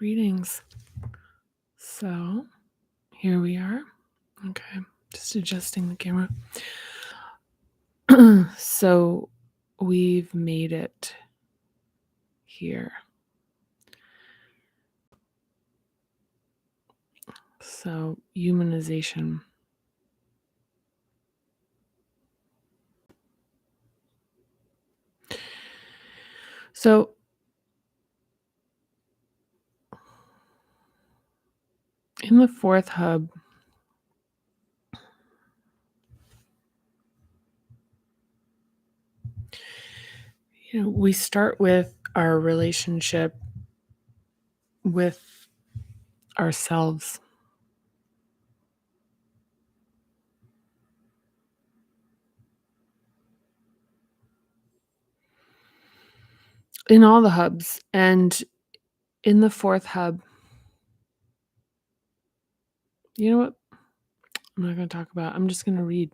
Greetings. So here we are. Okay, just adjusting the camera. So we've made it here. So humanization. So in the fourth hub, we start with our relationship with ourselves. In all the hubs, and in the fourth hub, you know what? I'm not going to talk about. I'm just going to read.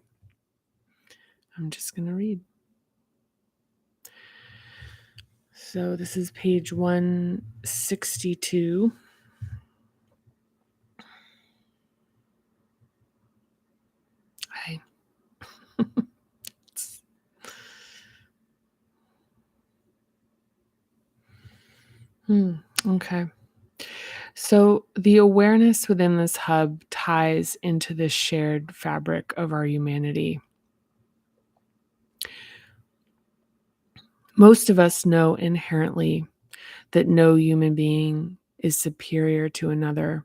So this is page 162. Hi. Okay. So the awareness within this hub ties into this shared fabric of our humanity. Most of us know inherently that no human being is superior to another,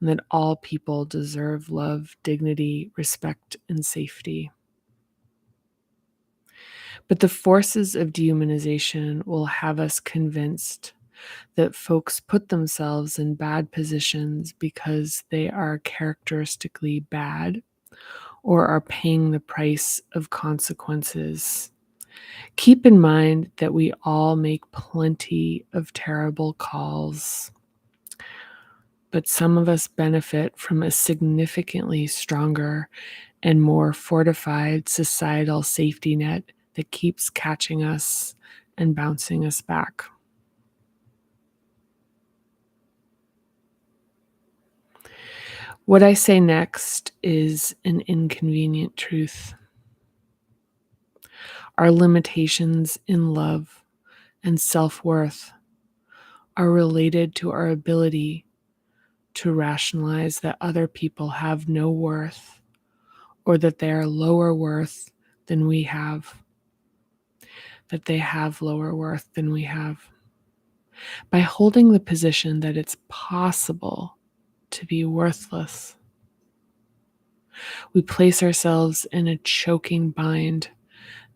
and that all people deserve love, dignity, respect, and safety. But the forces of dehumanization will have us convinced that folks put themselves in bad positions because they are characteristically bad or are paying the price of consequences. Keep in mind that we all make plenty of terrible calls, but some of us benefit from a significantly stronger and more fortified societal safety net that keeps catching us and bouncing us back. What I say next is an inconvenient truth. Our limitations in love and self-worth are related to our ability to rationalize that other people have no worth or that they are lower worth than we have, that they have lower worth than we have. By holding the position that it's possible to be worthless, we place ourselves in a choking bind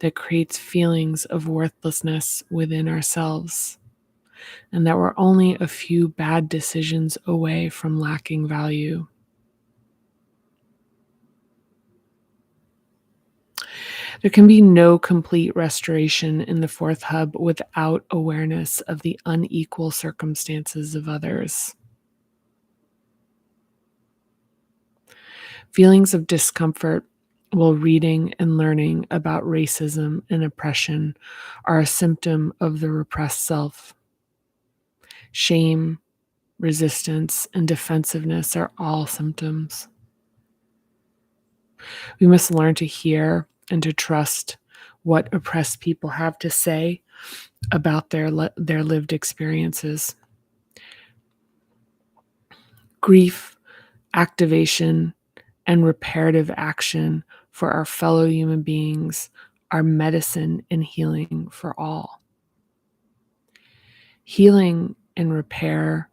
that creates feelings of worthlessness within ourselves, and that we're only a few bad decisions away from lacking value. There can be no complete restoration in the fourth hub without awareness of the unequal circumstances of others. Feelings of discomfort while reading and learning about racism and oppression are a symptom of the repressed self. Shame, resistance, and defensiveness are all symptoms. We must learn to hear and to trust what oppressed people have to say about their lived experiences. Grief, activation, and reparative action for our fellow human beings are medicine and healing for all. Healing and repair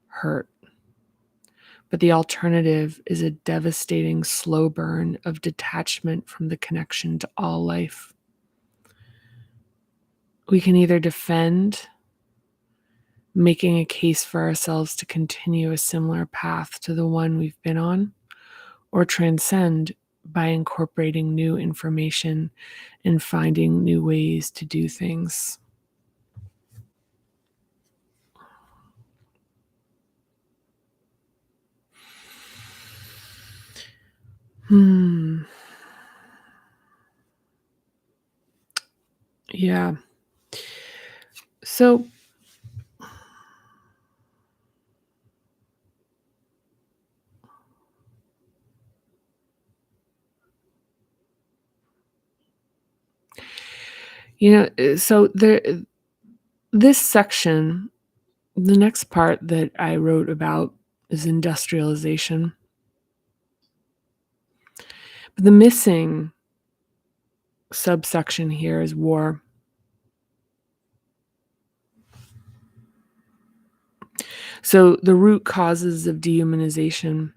hurt, but the alternative is a devastating slow burn of detachment from the connection to all life. We can either defend, making a case for ourselves to continue a similar path to the one we've been on, or transcend by incorporating new information and finding new ways to do things. Yeah. So So this section, the next part that I wrote about is industrialization. But the missing subsection here is war. So the root causes of dehumanization.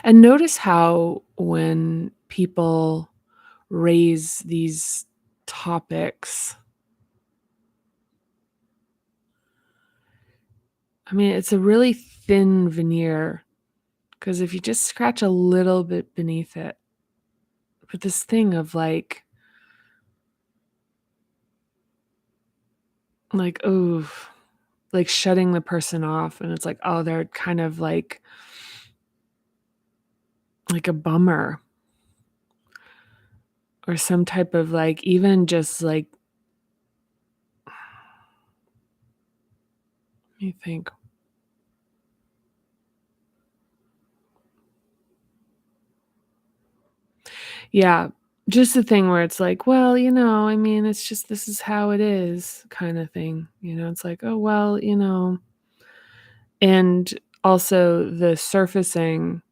And notice how when people raise these topics, I mean, it's a really thin veneer, because if you just scratch a little bit beneath it, but this thing of like, oh, like shutting the person off, and it's like, oh, they're kind of like a bummer, or some type of like, even just like, let me think. Yeah, just the thing where it's like, well, I mean, it's just, this is how it is, kind of thing. It's like, oh, well, and also the surfacing.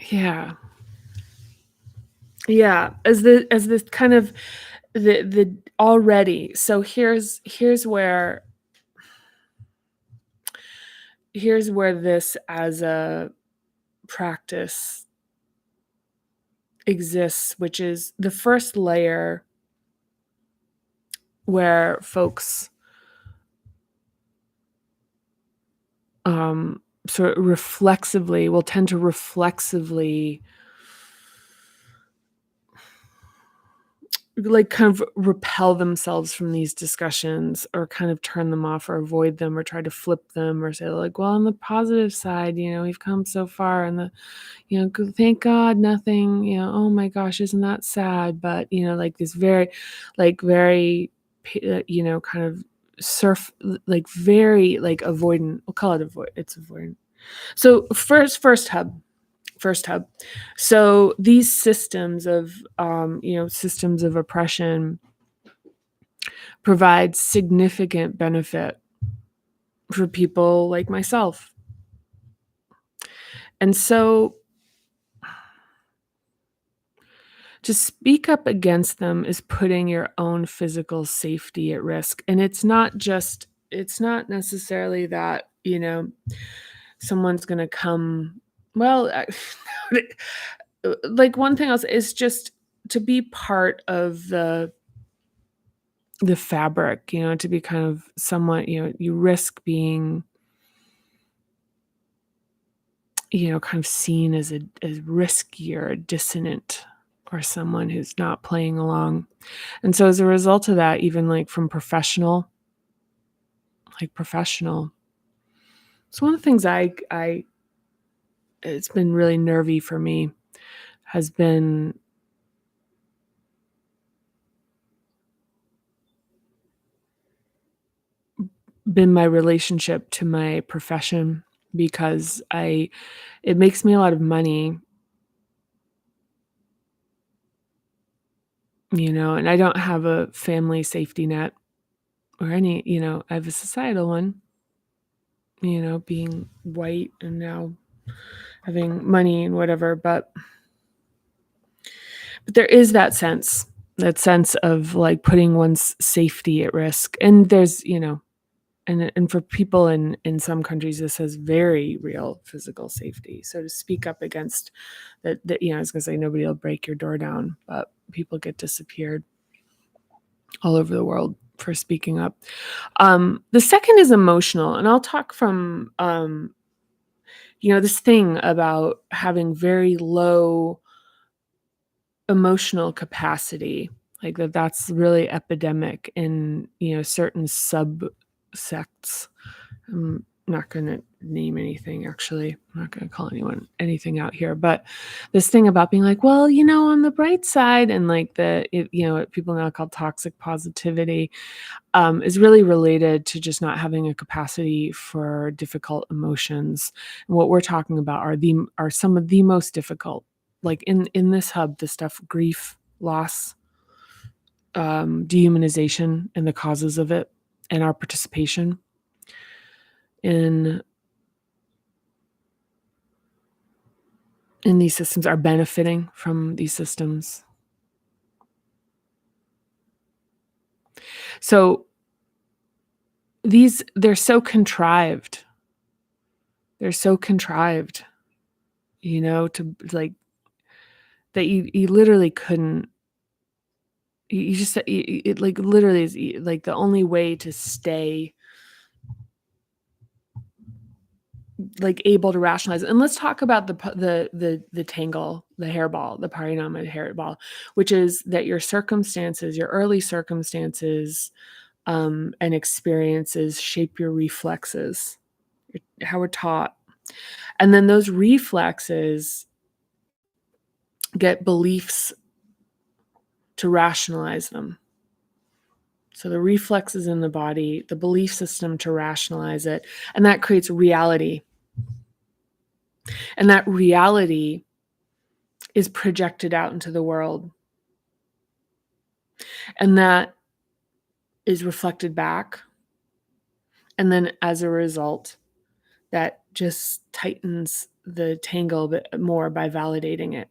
Yeah. Yeah, as this kind of the already. So here's where this as a practice exists, which is the first layer where folks sort of reflexively will tend to reflexively like kind of repel themselves from these discussions, or kind of turn them off, or avoid them, or try to flip them, or say like, well, on the positive side, we've come so far, and thank God nothing, oh my gosh, isn't that sad? But like this very, kind of surf, like very like avoidant, we'll call it it's avoidant. So first hub. So these systems of oppression provide significant benefit for people like myself. And so to speak up against them is putting your own physical safety at risk. And it's not necessarily that, someone's going to come, well, like one thing else is just to be part of the fabric, to be kind of somewhat, you risk being, kind of seen as risky or dissonant, or someone who's not playing along. And so as a result of that, even like from professional, so one of the things it's been really nervy for me has been my relationship to my profession, because it makes me a lot of money, and I don't have a family safety net, or any, I have a societal one, being white and now having money and whatever, but there is that sense of like putting one's safety at risk. And there's, and for people in some countries, this has very real physical safety. So to speak up against that, I was gonna say nobody will break your door down, but people get disappeared all over the world for speaking up. The second is emotional, and I'll talk from this thing about having very low emotional capacity, like that's really epidemic in certain subsects. not going to name anything, actually. I'm not going to call anything out here, but this thing about being like, well, on the bright side, and like what people now call toxic positivity, is really related to just not having a capacity for difficult emotions. And what we're talking about are some of the most difficult, like in this hub, the stuff: grief, loss, dehumanization, and the causes of it, and our participation in these systems, are benefiting from these systems. So they're so contrived. They're so contrived, to like that you literally couldn't. You just it like literally is like the only way to stay like able to rationalize it. And let's talk about the tangle, the hairball, the polynomial hairball, which is that your circumstances, your early circumstances, and experiences shape your reflexes, how we're taught. And then those reflexes get beliefs to rationalize them. So the reflexes in the body, the belief system to rationalize it, and that creates reality. And that reality is projected out into the world. And that is reflected back. And then as a result, that just tightens the tangle a bit more by validating it,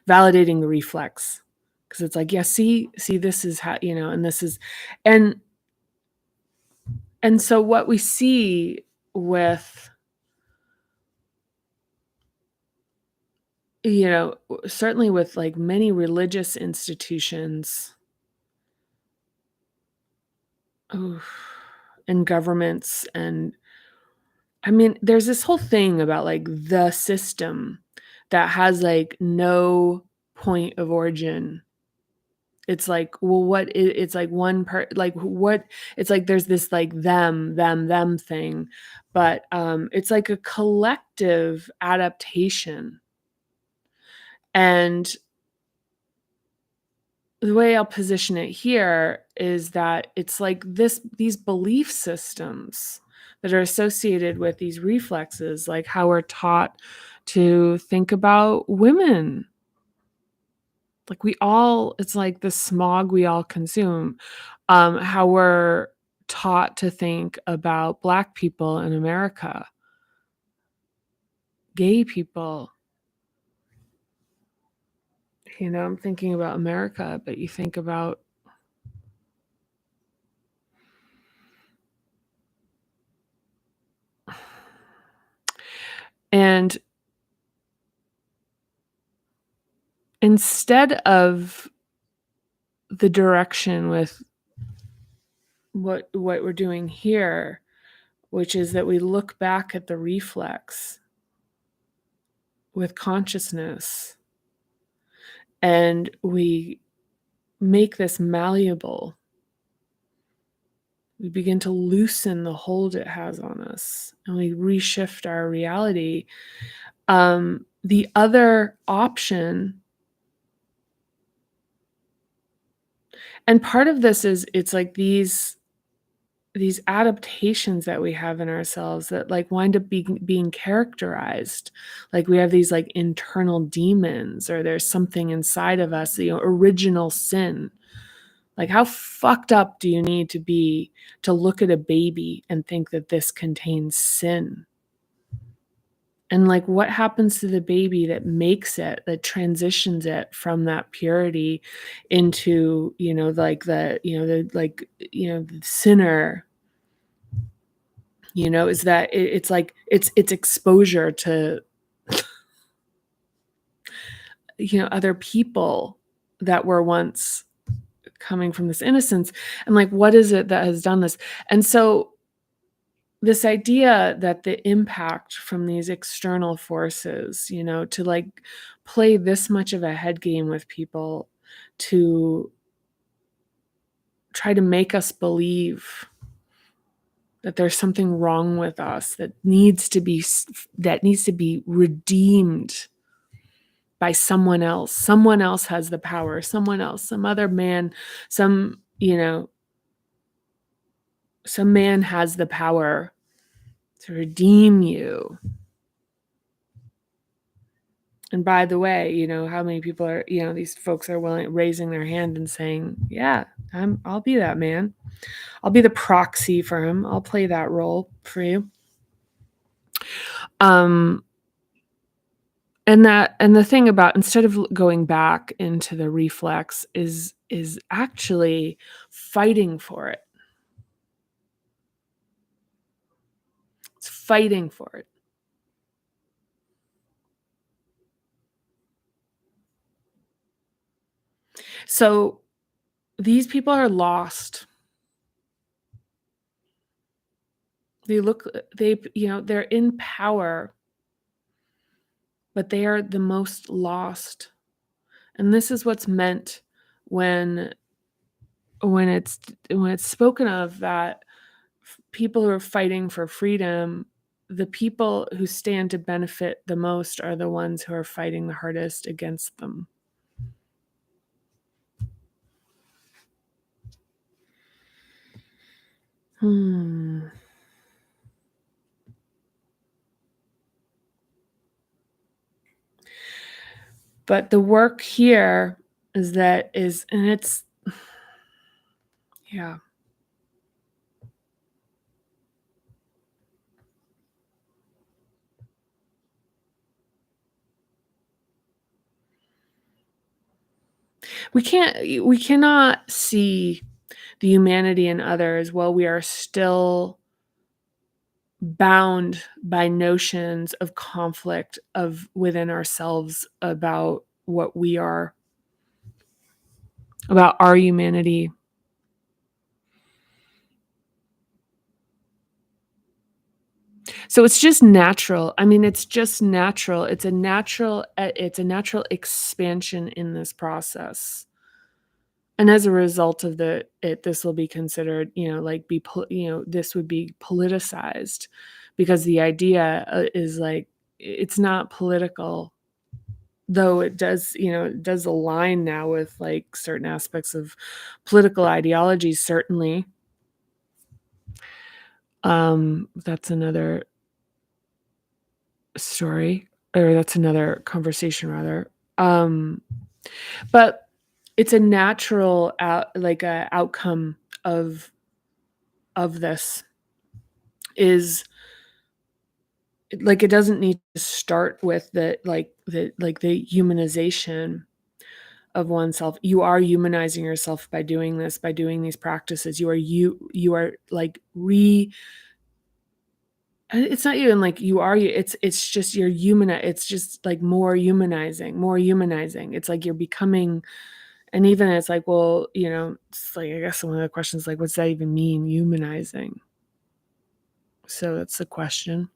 validating the reflex. Because it's like, yeah, see, this is how, and this is, and so what we see with, certainly with like many religious institutions, and governments, and I mean, there's this whole thing about like the system that has like no point of origin. It's like, well, it's like like what, it's like there's this like them thing, but it's like a collective adaptation. And the way I'll position it here is that it's like these belief systems that are associated with these reflexes, like how we're taught to think about women. Like it's like the smog we all consume. How we're taught to think about Black people in America, gay people. I'm thinking about America, but you think about and instead of the direction with what we're doing here, which is that we look back at the reflex with consciousness and we make this malleable. We begin to loosen the hold it has on us, and we reshift our reality. The other option, and part of this is it's like these adaptations that we have in ourselves that like wind up being characterized, like we have these like internal demons, or there's something inside of us, original sin. Like, how fucked up do you need to be to look at a baby and think that this contains sin? And like, what happens to the baby that makes it, that transitions it from that purity into, the sinner, is that it's like, it's exposure to, other people that were once coming from this innocence. And like, what is it that has done this? And so this idea that the impact from these external forces, to like play this much of a head game with people, to try to make us believe that there's something wrong with us that needs to be redeemed by someone else. Someone else has the power. Someone else, some other man, some, some man has the power to redeem you. And by the way, how many people are, these folks are raising their hand and saying, yeah, I'll be that man. I'll be the proxy for him. I'll play that role for you. And the thing about, instead of going back into the reflex, is actually fighting for it. It's fighting for it. So these people are lost. They're in power, but they are the most lost. And this is what's meant when it's spoken of, that people who are fighting for freedom, the people who stand to benefit the most are the ones who are fighting the hardest against them. But the work here and it's, yeah. We cannot see the humanity in others while we are still bound by notions of conflict within ourselves about what we are, about our humanity. So it's just natural. I mean, it's just natural. It's a natural expansion in this process. And as a result of this will be considered, this would be politicized, because the idea is like, it's not political, though it does, it does align now with like certain aspects of political ideologies, certainly. That's another story, or that's another conversation rather. But it's a natural outcome of this, is like, it doesn't need to start with the humanization of oneself. You are humanizing yourself by doing this, by doing these practices. You are like it's not even like it's just you're human. It's just like more humanizing. It's like you're becoming. And even it's like, well, it's like, I guess one of the questions, like, what's that even mean, humanizing? So that's the question.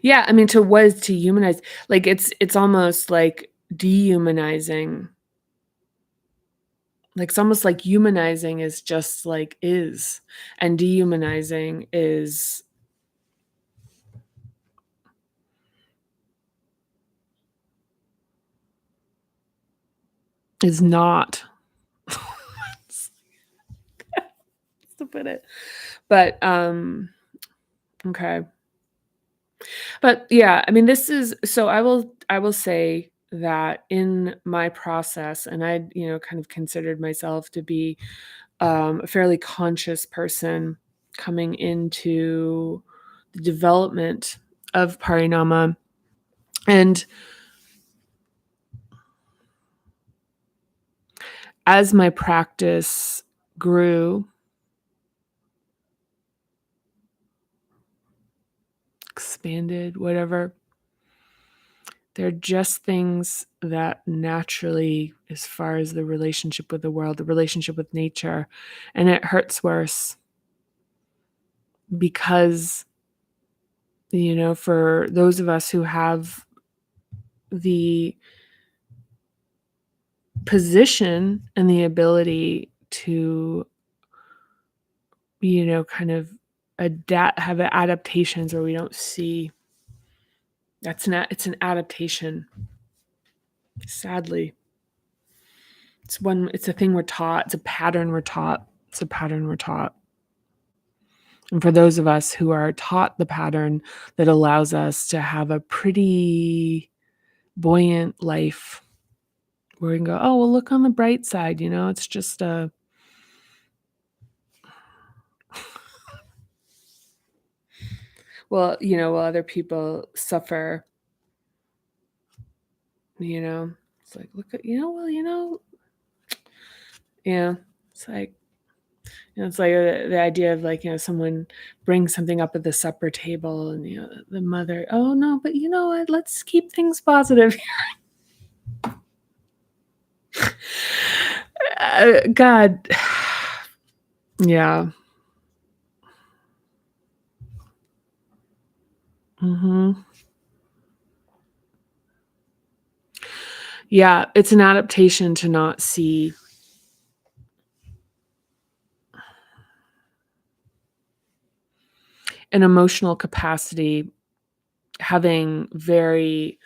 Yeah, I mean, to humanize, like, it's almost like dehumanizing. Like, it's almost like humanizing is just like is, and dehumanizing is not. To put it. But okay. But yeah, I mean, this is, so I will say that in my process, and I, kind of considered myself to be a fairly conscious person coming into the development of parinama. And as my practice grew, expanded, whatever, they're just things that naturally, as far as the relationship with the world, the relationship with nature, and it hurts worse because, for those of us who have the position and the ability to, kind of have adaptations where we don't see. It's an adaptation. Sadly, it's a thing we're taught. It's a pattern we're taught. And for those of us who are taught the pattern that allows us to have a pretty buoyant life, where we can go, oh, well, look on the bright side, it's just well, while other people suffer, it's like, look at, yeah, it's like, it's like the idea of like, someone brings something up at the supper table and, the mother, oh no, but you know what, let's keep things positive. God. Yeah. Yeah, it's an adaptation to not see an emotional capacity, having very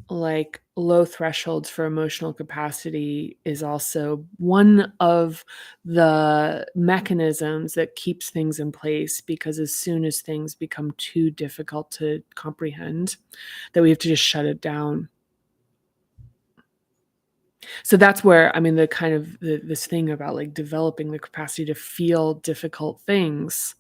like low thresholds for emotional capacity is also one of the mechanisms that keeps things in place, because as soon as things become too difficult to comprehend, that we have to just shut it down. So that's where, the kind of this thing about like developing the capacity to feel difficult things.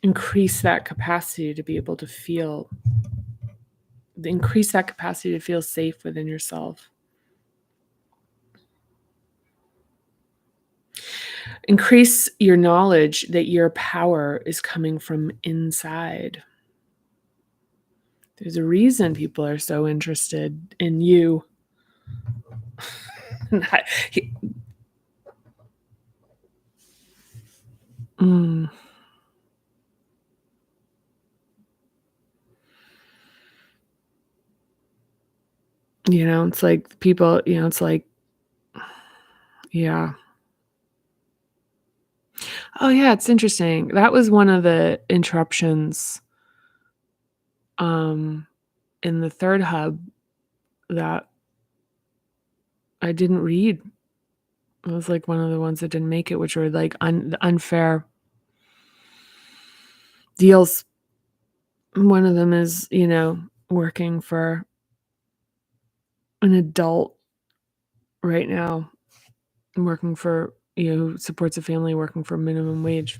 Increase that capacity to be able to feel, increase that capacity to feel safe within yourself. Increase your knowledge that your power is coming from inside. There's a reason people are so interested in you. It's like people, it's like, yeah. Oh yeah, it's interesting. That was one of the interruptions in the third hub that I didn't read. It was like one of the ones that didn't make it, which were like unfair deals. One of them is, working for an adult right now, working for, who supports a family, working for minimum wage.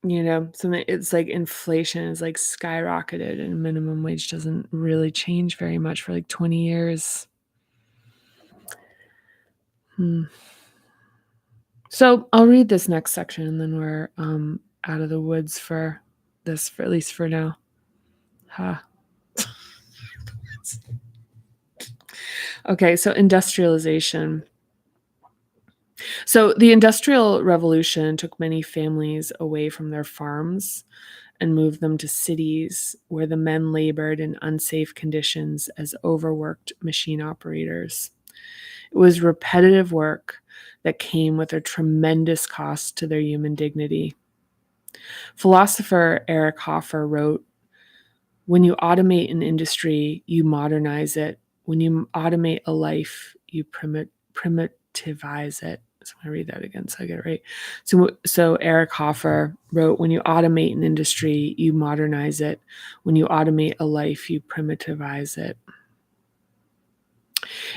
Something, it's like inflation is like skyrocketed and minimum wage doesn't really change very much for like 20 years. So I'll read this next section and then we're out of the woods for this, for at least for now. Okay, so industrialization. So the Industrial Revolution took many families away from their farms and moved them to cities where the men labored in unsafe conditions as overworked machine operators. It was repetitive work that came with a tremendous cost to their human dignity. Philosopher Eric Hoffer wrote, "When you automate an industry, you modernize it. When you automate a life, you primitivize it." So I'm going to read that again so I get it right. So Eric Hoffer wrote, "When you automate an industry, you modernize it. When you automate a life, you primitivize it."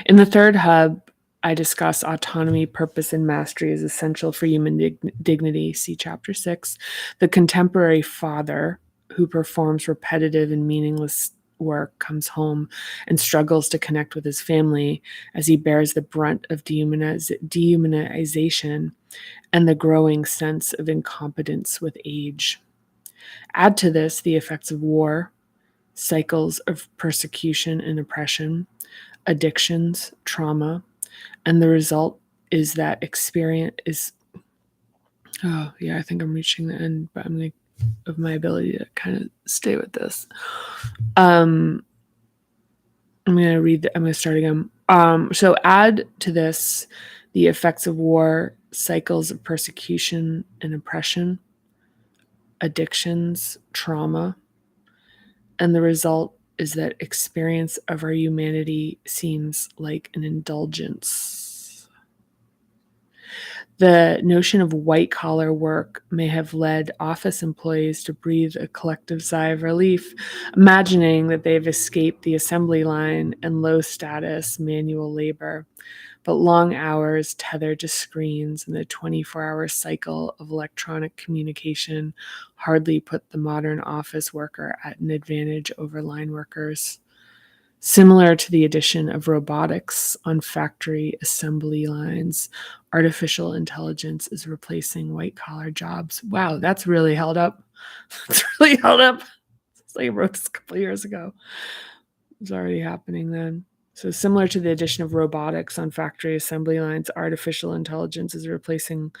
In the third hub, I discuss autonomy, purpose, and mastery is essential for human dignity. See Chapter 6. The contemporary father who performs repetitive and meaningless work comes home and struggles to connect with his family as he bears the brunt of dehumanization and the growing sense of incompetence with age. Add to this the effects of war, cycles of persecution and oppression, addictions, trauma, and the result is that experience is, oh yeah, I think I'm reaching the end, but I'm going of my ability to kind of stay with this. I'm going to I'm going to start again. So add to this the effects of war, cycles of persecution and oppression, addictions, trauma, and the result is that experience of our humanity seems like an indulgence. The notion of white collar work may have led office employees to breathe a collective sigh of relief, imagining that they've escaped the assembly line and low status manual labor. But long hours tethered to screens and the 24-hour cycle of electronic communication hardly put the modern office worker at an advantage over line workers. Similar to the addition of robotics on factory assembly lines, artificial intelligence is replacing white collar jobs. Wow, that's really held up. That's really held up. It's like I wrote this a couple of years ago. It was already happening then. So, similar to the addition of robotics on factory assembly lines, artificial intelligence is replacing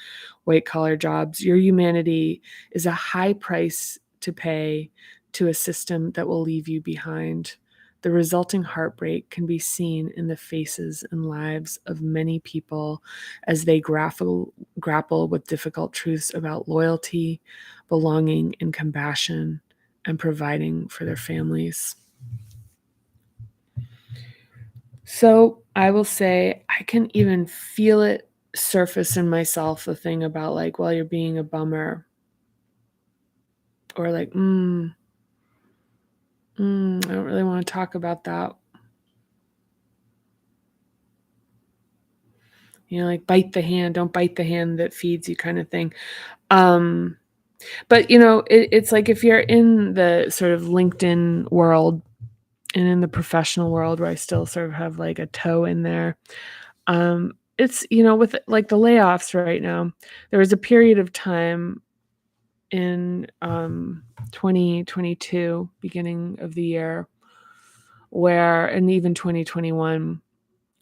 white collar jobs. Your humanity is a high price to pay to a system that will leave you behind. The resulting heartbreak can be seen in the faces and lives of many people as they grapple with difficult truths about loyalty, belonging, and compassion, and providing for their families. So I will say I can even feel it surface in myself, the thing about like, well, you're being a bummer, or like, I don't really want to talk about that. You know, like bite the hand, don't bite the hand that feeds you, kind of thing. But you know, it's like if you're in the sort of LinkedIn world and in the professional world where I still sort of have like a toe in there, it's, you know, with like the layoffs right now, there was a period of time in 2022, beginning of the year, where, and even 2021,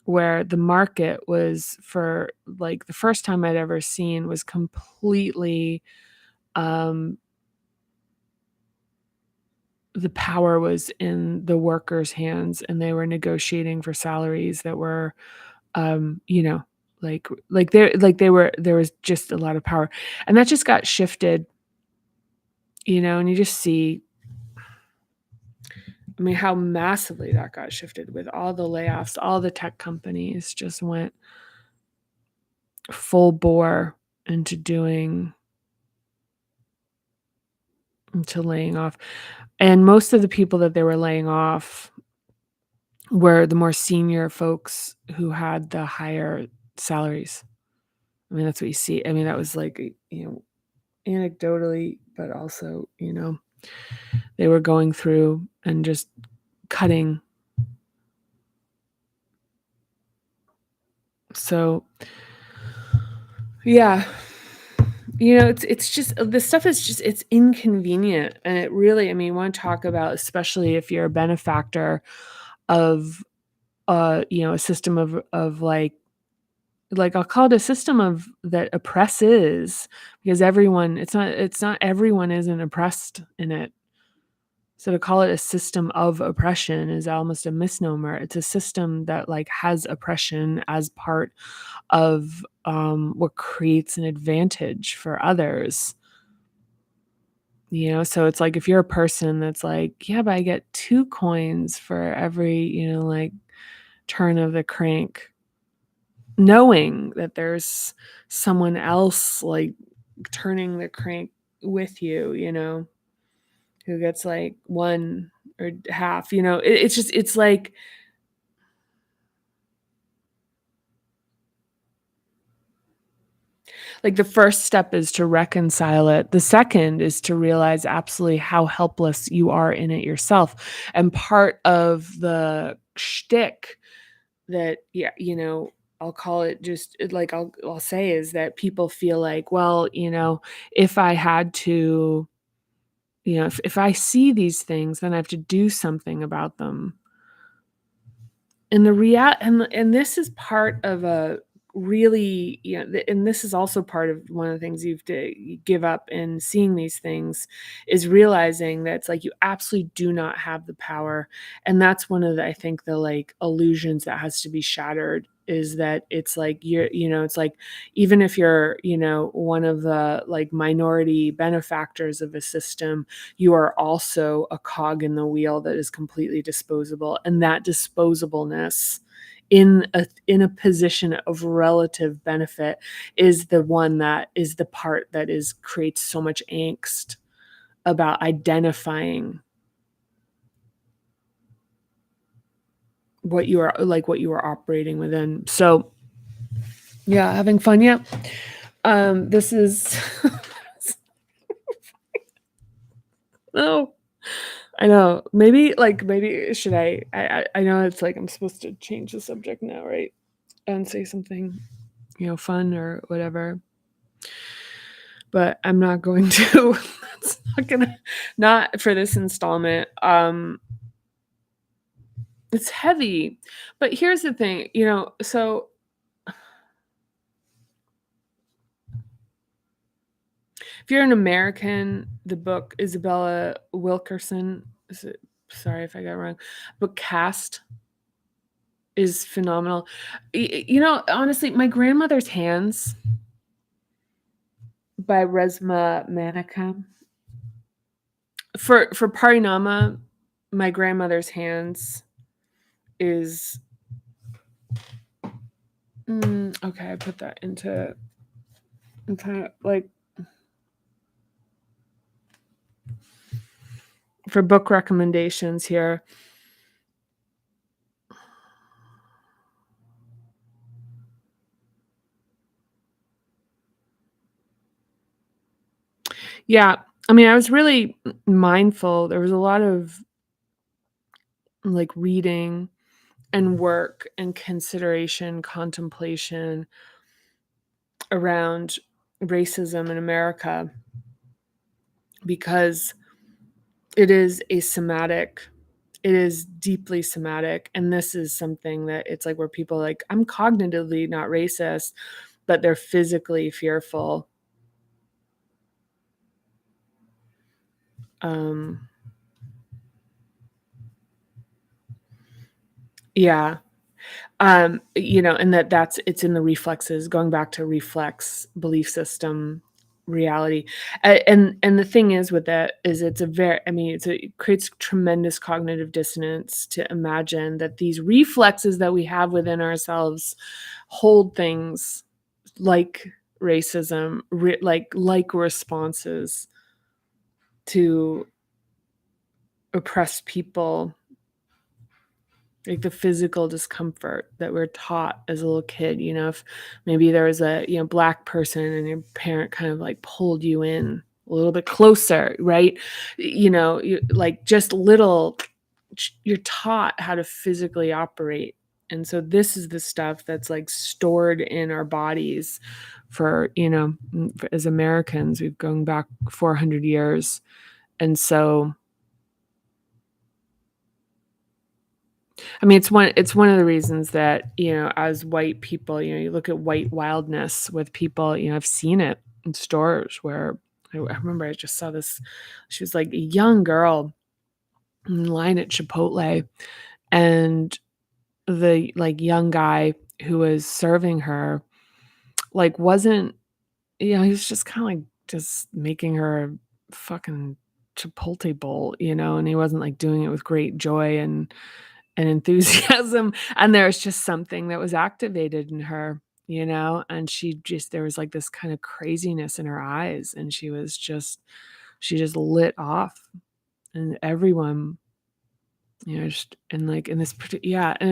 where the market was, for like the first time I'd ever seen, was completely, um, the power was in the workers' hands, and they were negotiating for salaries that were, you know, there was just a lot of power, and that just got shifted, you know, and you just see, I mean, how massively that got shifted with all the layoffs. All the tech companies just went full bore into laying off. And most of the people that they were laying off were the more senior folks who had the higher salaries. I mean, that's what you see. I mean, that was like, you know, anecdotally, but also, you know, they were going through and just cutting. So, yeah, you know, it's just, this stuff is just, it's inconvenient, and it really, I mean, you want to talk about, especially if you're a benefactor of, you know, a system of like I'll call it a system of that oppresses, because everyone, it's not everyone isn't oppressed in it. So to call it a system of oppression is almost a misnomer. It's a system that like has oppression as part of what creates an advantage for others. You know, so it's like if you're a person that's like, yeah, but I get 2 coins for every, you know, like turn of the crank, knowing that there's someone else like turning the crank with you, you know, who gets like 1 or half, you know, it's just, it's like the first step is to reconcile it. The second is to realize absolutely how helpless you are in it yourself. And part of the shtick that, yeah, you know, I'll call it just like I'll say is that people feel like, well, you know, if I had to, you know, if I see these things, then I have to do something about them. And the real and this is part of a really, and this is also part of one of the things you've to give up in seeing these things, is realizing that it's like you absolutely do not have the power. And that's one of the, I think, the like illusions that has to be shattered, is that it's like it's like, even if you're, one of the like minority benefactors of a system, you are also a cog in the wheel that is completely disposable. And that disposableness in a position of relative benefit is the one that is the part that is creates so much angst about identifying what you are operating within. So yeah, having fun. Yeah. This is oh, I know. Maybe should I know it's like I'm supposed to change the subject now, right? And say something, fun or whatever. But I'm not going to. It's not gonna, not for this installment. It's heavy. But here's the thing, so if you're an American, the book Isabella Wilkerson, is it, sorry if I got it wrong, but Cast is phenomenal. Honestly, My Grandmother's Hands by Resma Manica. For Parinama, My Grandmother's Hands is okay, I put that into like for book recommendations here. Yeah, I mean, I was really mindful. There was a lot of like reading and work and consideration, contemplation around racism in America, because it is it is deeply somatic. And this is something that it's like where people are like, I'm cognitively not racist, but they're physically fearful. Um, yeah. And that's it's in the reflexes, going back to reflex belief system reality. And the thing is with that is it's a very, I mean, it creates tremendous cognitive dissonance to imagine that these reflexes that we have within ourselves hold things like racism, like responses to oppressed people, like the physical discomfort that we're taught as a little kid. If maybe there was a black person and your parent kind of like pulled you in a little bit closer, right? Like just little, you're taught how to physically operate. And so this is the stuff that's like stored in our bodies for, as Americans, we've gone back 400 years. And so I mean, it's one of the reasons that, as white people, you look at white wildness with people, I've seen it in stores where I remember I just saw this, she was like a young girl in line at Chipotle, and the like young guy who was serving her like wasn't, he was just kind of like just making her a fucking Chipotle bowl, and he wasn't like doing it with great joy and enthusiasm. And there's just something that was activated in her, and there was like this kind of craziness in her eyes, and she just lit off, and everyone, just, and like in this yeah, and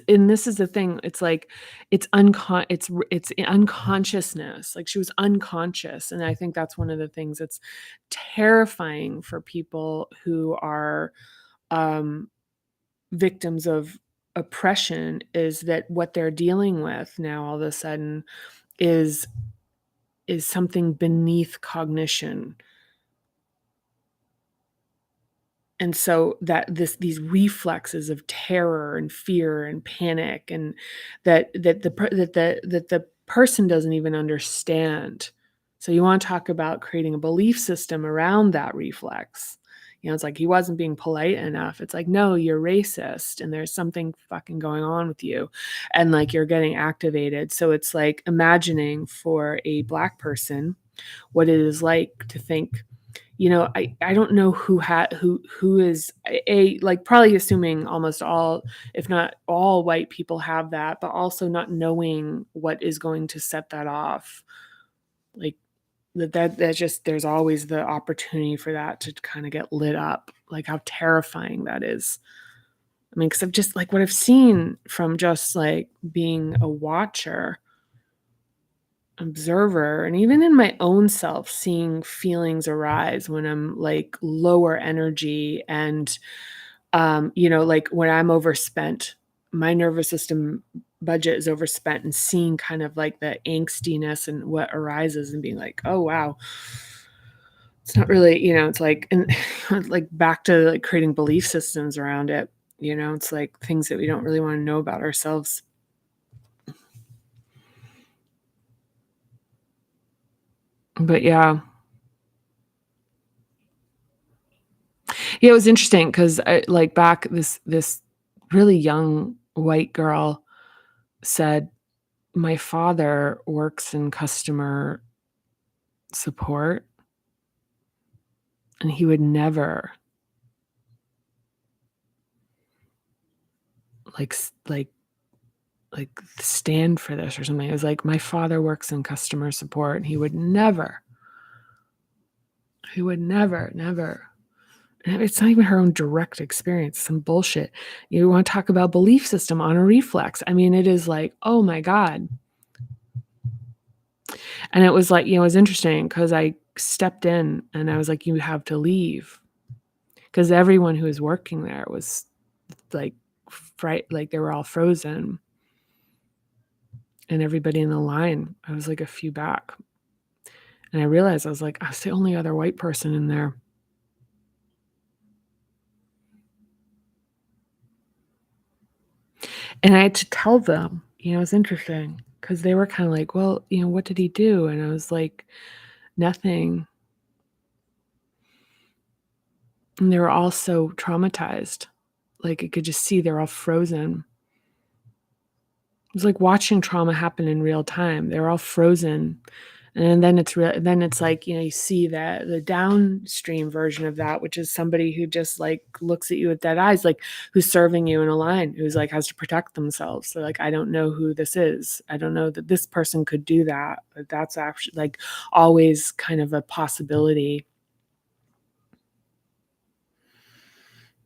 and this is the thing, it's like it's unconsciousness, like she was unconscious. And I think that's one of the things that's terrifying for people who are um victims of oppression, is that what they're dealing with now all of a sudden is something beneath cognition. And so these reflexes of terror and fear and panic, and that the person doesn't even understand. So you want to talk about creating a belief system around that reflex. It's like he wasn't being polite enough. It's like, no, you're racist and there's something fucking going on with you, and like you're getting activated. So it's like imagining for a Black person what it is like to think, I don't know who is like, probably assuming almost all, if not all, white people have that, but also not knowing what is going to set that off. Like that's just, there's always the opportunity for that to kind of get lit up. Like how terrifying that is. I mean, because of just like what I've seen from just like being a watcher, observer, and even in my own self, seeing feelings arise when I'm like lower energy, and like when I'm overspent, my nervous system budget is overspent, and seeing kind of like the angstiness and what arises, and being like, oh wow, it's not really, it's like, and like back to like creating belief systems around it. It's like things that we don't really want to know about ourselves. But yeah. Yeah, it was interesting because I like back, this really young white girl said, "My father works in customer support, and he would never like stand for this or something." It was like, "My father works in customer support, and he would never, never." And it's not even her own direct experience, some bullshit. You want to talk about belief system on a reflex. I mean, it is like, oh my God. And it was like, it was interesting because I stepped in and I was like, you have to leave. Because everyone who was working there was like, like they were all frozen. And everybody in the line, I was like a few back. And I realized I was like, I was the only other white person in there. And I had to tell them, it was interesting because they were kind of like, well, what did he do? And I was like, nothing. And they were all so traumatized. Like I could just see they're all frozen. It was like watching trauma happen in real time. They were all frozen. And then it's real. Then it's like, you see that the downstream version of that, which is somebody who just like looks at you with dead eyes, like who's serving you in a line, who's like has to protect themselves. So like, I don't know who this is. I don't know that this person could do that. But that's actually like always kind of a possibility.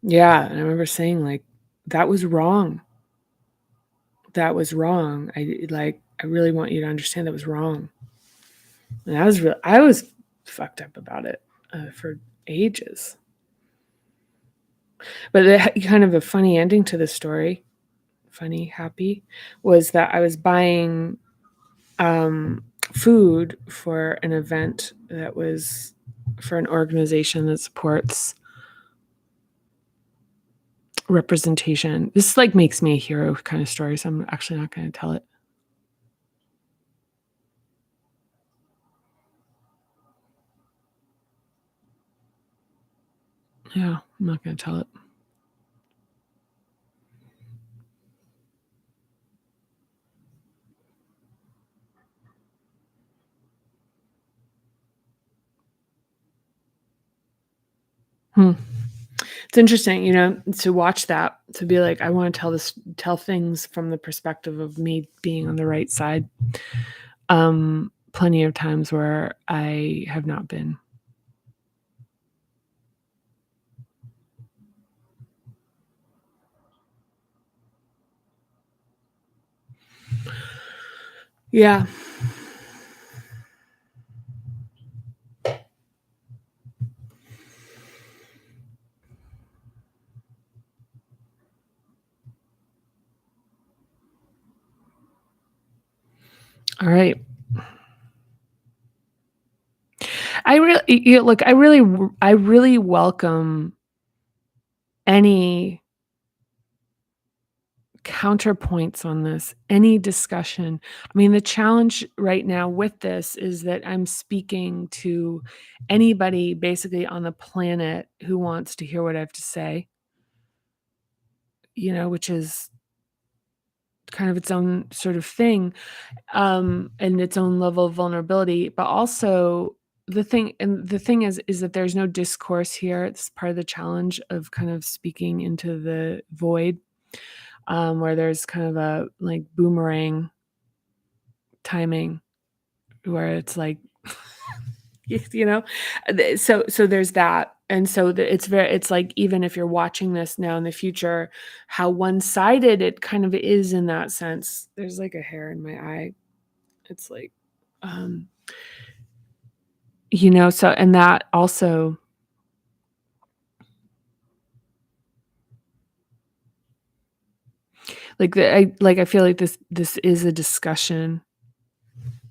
Yeah. And I remember saying like, that was wrong. That was wrong. I really want you to understand that was wrong. And I was fucked up about it for ages. But kind of a funny ending to the story, funny, happy, was that I was buying food for an event that was for an organization that supports representation. This like makes me a hero kind of story, so I'm actually not going to tell it. Yeah, I'm not going to tell it. It's interesting, to watch that, to be like, I want to tell things from the perspective of me being on the right side. Plenty of times where I have not been. Yeah. All right. I really look. I really welcome any counterpoints on this, any discussion. I mean, the challenge right now with this is that I'm speaking to anybody basically on the planet who wants to hear what I have to say, which is kind of its own sort of thing, and its own level of vulnerability. But also the thing is that there's no discourse here. It's part of the challenge of kind of speaking into the void, where there's kind of a like boomerang timing where it's like you know so there's that. And so it's like, even if you're watching this now in the future, how one-sided it kind of is in that sense. There's like a hair in my eye. It's like um so, and that also, I feel like this is a discussion,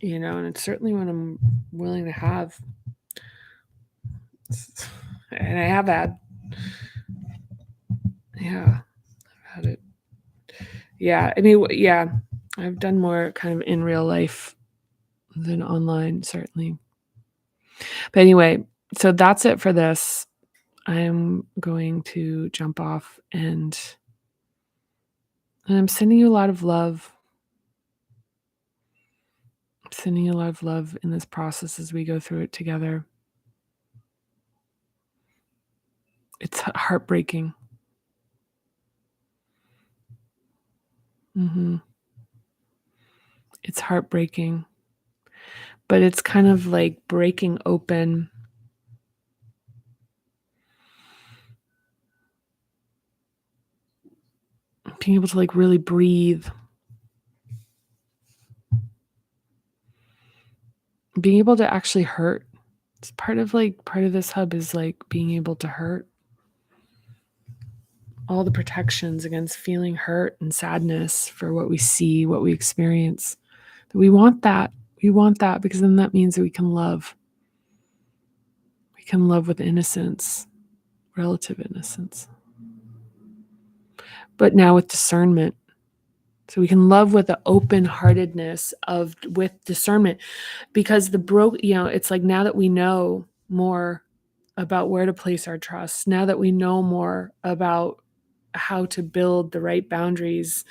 and it's certainly what I'm willing to have. And I have had. Yeah, I've had it. Yeah, I mean, yeah, I've done more kind of in real life than online, certainly. But anyway, so that's it for this. I'm going to jump off, and I'm sending you a lot of love. I'm sending you a lot of love in this process as we go through it together. It's heartbreaking. hmm It's heartbreaking, but it's kind of like breaking open, being able to like really breathe, being able to actually hurt. It's part of this hub is like being able to hurt. All the protections against feeling hurt and sadness for what we see, what we experience. We want that. We want that because then that means that we can love. We can love with innocence, relative innocence. But now with discernment. So we can love with the open-heartedness with discernment, because it's like, now that we know more about where to place our trust, now that we know more about how to build the right boundaries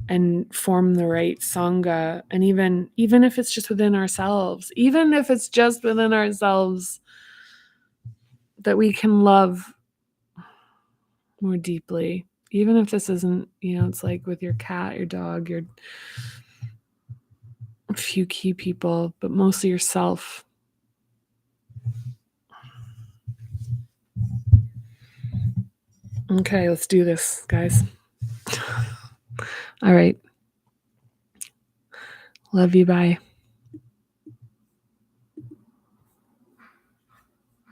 and form the right sangha, and even if it's just within ourselves, that we can love more deeply, even if this isn't, it's like with your cat, your dog, your few key people, but mostly yourself. Okay, let's do this, guys. All right. Love you. Bye.